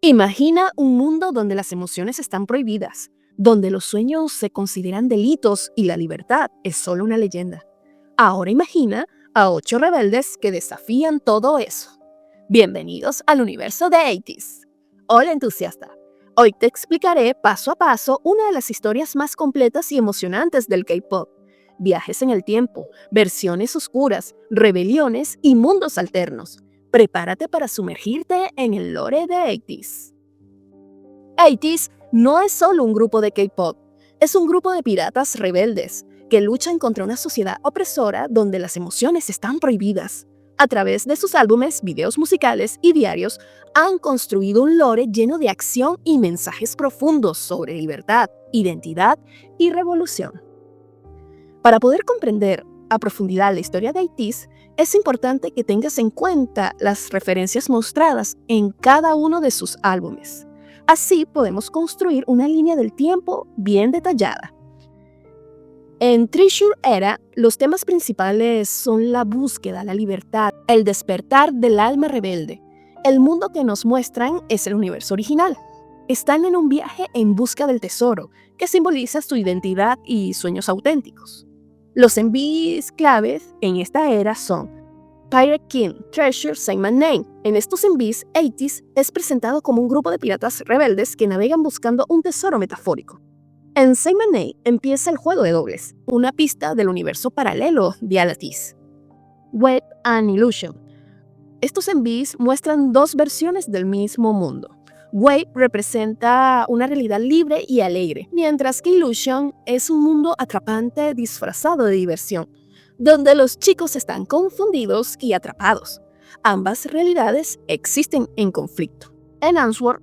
Imagina un mundo donde las emociones están prohibidas, donde los sueños se consideran delitos y la libertad es solo una leyenda. Ahora imagina a 8 rebeldes que desafían todo eso. Bienvenidos al universo de 80s. Hola entusiasta. Hoy te explicaré paso a paso una de las historias más completas y emocionantes del K-pop. Viajes en el tiempo, versiones oscuras, rebeliones y mundos alternos. Prepárate para sumergirte en el lore de 80s. 80s no es solo un grupo de K-pop, es un grupo de piratas rebeldes que luchan contra una sociedad opresora donde las emociones están prohibidas. A través de sus álbumes, videos musicales y diarios, han construido un lore lleno de acción y mensajes profundos sobre libertad, identidad y revolución. Para poder comprender a profundidad la historia de 80s, es importante que tengas en cuenta las referencias mostradas en cada uno de sus álbumes. Así podemos construir una línea del tiempo bien detallada. En Treasure Era, los temas principales son la búsqueda, la libertad, el despertar del alma rebelde. El mundo que nos muestran es el universo original. Están en un viaje en busca del tesoro, que simboliza su identidad y sueños auténticos. Los MVs claves en esta era son Pirate King, Treasure, Say My Name. En estos MVs, 80s es presentado como un grupo de piratas rebeldes que navegan buscando un tesoro metafórico. En Say My Name empieza el juego de dobles, una pista del universo paralelo de Alatis. Web and Illusion. Estos MVs muestran dos versiones del mismo mundo. Wave representa una realidad libre y alegre, mientras que Illusion es un mundo atrapante disfrazado de diversión, donde los chicos están confundidos y atrapados. Ambas realidades existen en conflicto. En Answer,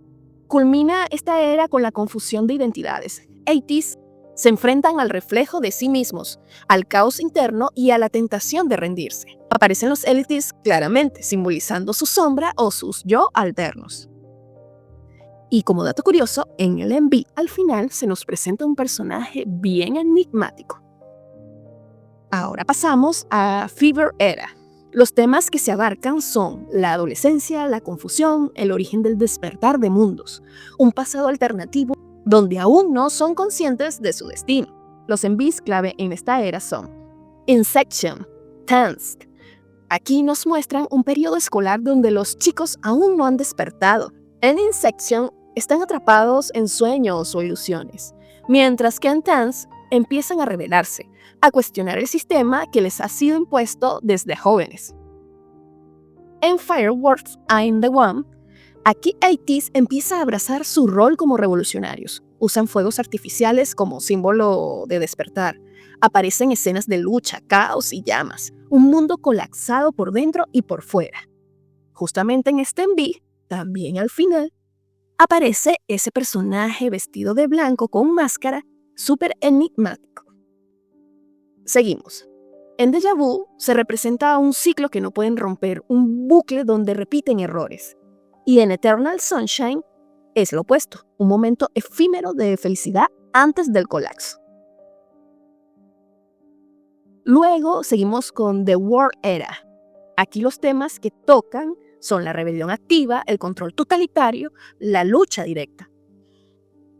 culmina esta era con la confusión de identidades. 80s se enfrentan al reflejo de sí mismos, al caos interno y a la tentación de rendirse. Aparecen los Elites claramente, simbolizando su sombra o sus yo alternos. Y como dato curioso, en el MV al final se nos presenta un personaje bien enigmático. Ahora pasamos a Fever Era. Los temas que se abarcan son la adolescencia, la confusión, el origen del despertar de mundos, un pasado alternativo donde aún no son conscientes de su destino. Los MVs clave en esta era son Insection, Tansk. Aquí nos muestran un periodo escolar donde los chicos aún no han despertado. En Insection están atrapados en sueños o ilusiones, mientras que en Tansk empiezan a rebelarse, a cuestionar el sistema que les ha sido impuesto desde jóvenes. En Fireworks I'm the One, aquí 80s empieza a abrazar su rol como revolucionarios. Usan fuegos artificiales como símbolo de despertar. Aparecen escenas de lucha, caos y llamas. Un mundo colapsado por dentro y por fuera. Justamente en este MV, también al final, aparece ese personaje vestido de blanco con máscara súper enigmático. Seguimos. En Deja Vu se representa un ciclo que no pueden romper, un bucle donde repiten errores. Y en Eternal Sunshine es lo opuesto, un momento efímero de felicidad antes del colapso. Luego seguimos con The War Era. Aquí los temas que tocan son la rebelión activa, el control totalitario, la lucha directa.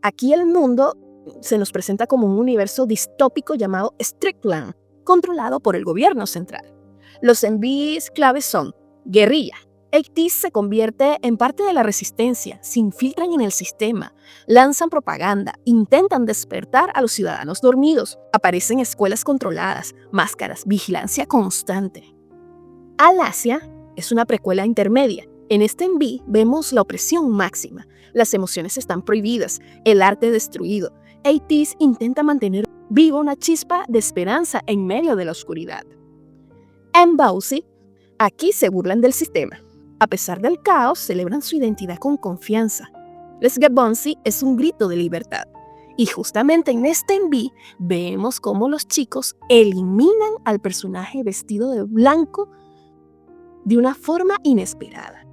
Aquí el mundo se nos presenta como un universo distópico llamado Strickland, controlado por el gobierno central. Los MVs claves son guerrilla. 80s se convierte en parte de la resistencia, se infiltran en el sistema, lanzan propaganda, intentan despertar a los ciudadanos dormidos, aparecen escuelas controladas, máscaras, vigilancia constante. Alasia es una precuela intermedia. En este MV vemos la opresión máxima, las emociones están prohibidas, el arte destruido. 80s intenta mantener viva una chispa de esperanza en medio de la oscuridad. En Bouncy, aquí se burlan del sistema. A pesar del caos, celebran su identidad con confianza. Let's Get Bouncy es un grito de libertad. Y justamente en este MV vemos cómo los chicos eliminan al personaje vestido de blanco de una forma inesperada.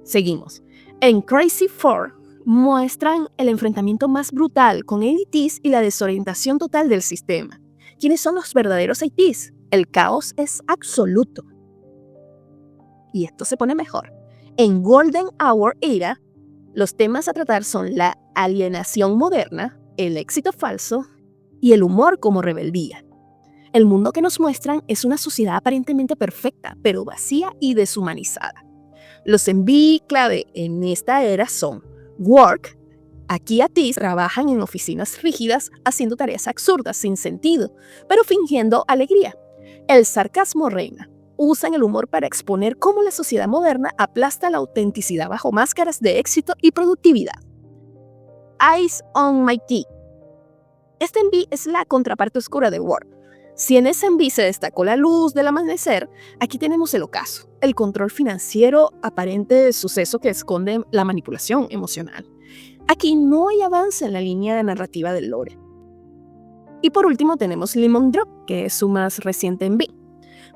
Seguimos. En Crazy 4 muestran el enfrentamiento más brutal con 80s y la desorientación total del sistema. ¿Quiénes son los verdaderos 80s? El caos es absoluto. Y esto se pone mejor. En Golden Hour Era Los temas a tratar son la alienación moderna, el éxito falso y el humor como rebeldía. El mundo que nos muestran es una sociedad aparentemente perfecta, pero vacía y deshumanizada. Los MBE clave en esta era son Work. Aquí ATIS trabajan en oficinas rígidas haciendo tareas absurdas sin sentido, pero fingiendo alegría. El sarcasmo reina. Usan el humor para exponer cómo la sociedad moderna aplasta la autenticidad bajo máscaras de éxito y productividad. Eyes on my tea. Este MBE es la contraparte oscura de Work. Si en ese MBE se destacó la luz del amanecer, aquí tenemos el ocaso, el control financiero aparente suceso que esconde la manipulación emocional. Aquí no hay avance en la línea narrativa del lore. Y por último tenemos Lemon Drop, que es su más reciente MBE.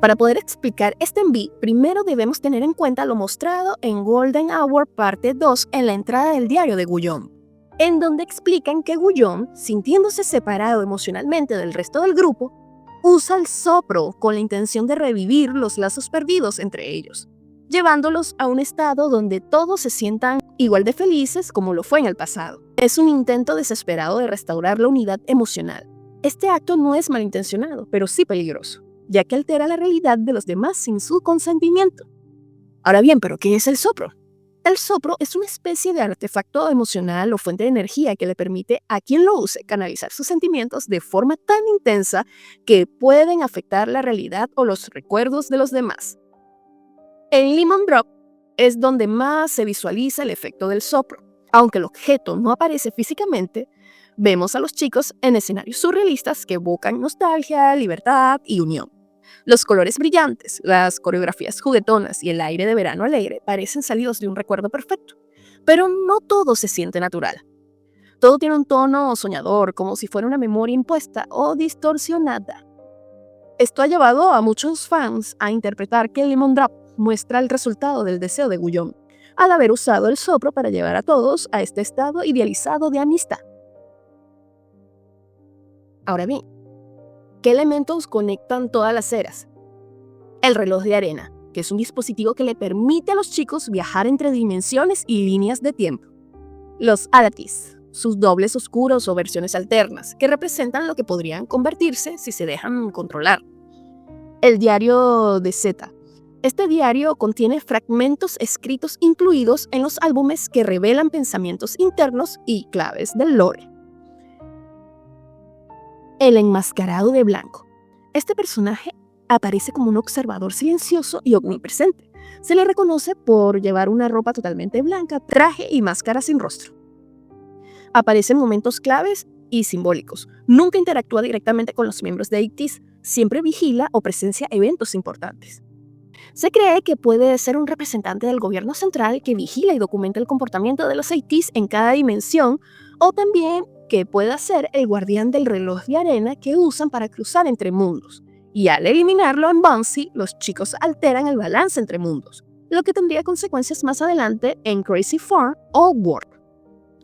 Para poder explicar este MBE, primero debemos tener en cuenta lo mostrado en Golden Hour parte 2 en la entrada del diario de Guyon, en donde explican que Guyon, sintiéndose separado emocionalmente del resto del grupo, usa el sopro con la intención de revivir los lazos perdidos entre ellos, llevándolos a un estado donde todos se sientan igual de felices como lo fue en el pasado. Es un intento desesperado de restaurar la unidad emocional. Este acto no es malintencionado, pero sí peligroso, ya que altera la realidad de los demás sin su consentimiento. Ahora bien, ¿pero qué es el sopro? El sopro es una especie de artefacto emocional o fuente de energía que le permite a quien lo use canalizar sus sentimientos de forma tan intensa que pueden afectar la realidad o los recuerdos de los demás. En Lemon Drop es donde más se visualiza el efecto del sopro. Aunque el objeto no aparece físicamente, vemos a los chicos en escenarios surrealistas que evocan nostalgia, libertad y unión. Los colores brillantes, las coreografías juguetonas y el aire de verano alegre parecen salidos de un recuerdo perfecto, pero no todo se siente natural. Todo tiene un tono soñador, como si fuera una memoria impuesta o distorsionada. Esto ha llevado a muchos fans a interpretar que Lemon Drop muestra el resultado del deseo de Guyon, al haber usado el sopro para llevar a todos a este estado idealizado de amistad. Ahora bien, ¿qué elementos conectan todas las eras? El reloj de arena, que es un dispositivo que le permite a los chicos viajar entre dimensiones y líneas de tiempo. Los Adatis, sus dobles oscuros o versiones alternas, que representan lo que podrían convertirse si se dejan controlar. El diario de Zeta. Este diario contiene fragmentos escritos incluidos en los álbumes que revelan pensamientos internos y claves del lore. El enmascarado de blanco. Este personaje aparece como un observador silencioso y omnipresente. Se le reconoce por llevar una ropa totalmente blanca, traje y máscara sin rostro. Aparece en momentos claves y simbólicos. Nunca interactúa directamente con los miembros de ATEEZ, siempre vigila o presencia eventos importantes. Se cree que puede ser un representante del gobierno central que vigila y documenta el comportamiento de los ATEEZ en cada dimensión, o también que pueda ser el guardián del reloj de arena que usan para cruzar entre mundos. Y al eliminarlo en Bouncy, los chicos alteran el balance entre mundos, lo que tendría consecuencias más adelante en Crazy Farm o Work.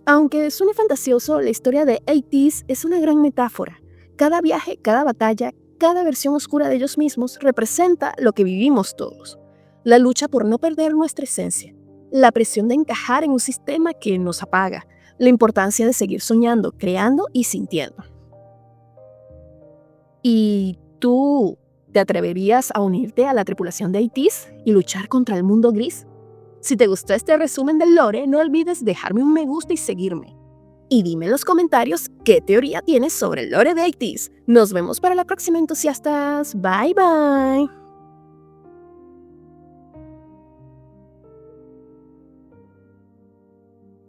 Aunque suene fantasioso, la historia de ATEEZ es una gran metáfora. Cada viaje, cada batalla, cada versión oscura de ellos mismos representa lo que vivimos todos. La lucha por no perder nuestra esencia, la presión de encajar en un sistema que nos apaga, la importancia de seguir soñando, creando y sintiendo. ¿Y tú te atreverías a unirte a la tripulación de ATEEZ y luchar contra el mundo gris? Si te gustó este resumen del lore, no olvides dejarme un me gusta y seguirme. Y dime en los comentarios qué teoría tienes sobre el lore de ATEEZ. Nos vemos para la próxima, entusiastas. Bye bye.